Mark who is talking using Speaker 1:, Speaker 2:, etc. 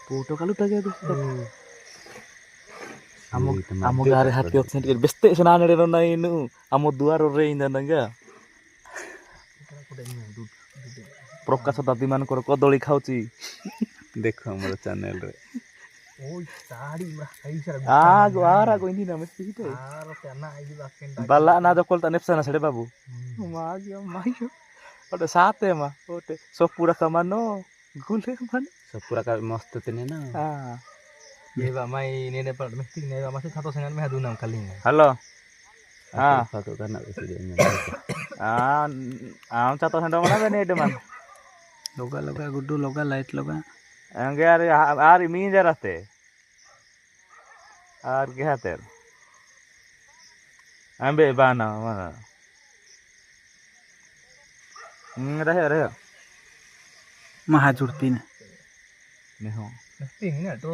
Speaker 1: photo Kalu तक आम गारे हाथी अच्छे बेस्ते सेना नेड़े नु आम दुआर रे इंदा प्रकाश दादी मान कदली खाऊची
Speaker 2: देख मोर चैनल रे
Speaker 1: आगो आरा को इंदी ना मस्ती हिते बाला ना जकोल ता नेपसा सड़े बाबू मागियो मागियो ओटे साथे मा ओटे सोपुरा कमानो गुले मन
Speaker 2: सोपुरा का मस्त तने ना
Speaker 1: हां
Speaker 2: ये बा माई नेने पर मस्ती ने बा मासे छातो संगन में दुनाम खाली
Speaker 1: हेलो हां
Speaker 2: फातो करना बेसी
Speaker 1: आम चातो संडो मना बने एडमान
Speaker 2: लगा लगा गुड्डू लगा लाइट लगा
Speaker 1: अंगे यार आर मी जराते आर के हातेर ambe bana mana रहे
Speaker 2: महाजुड़ती ने
Speaker 1: नहीं हो
Speaker 2: नहीं ना तो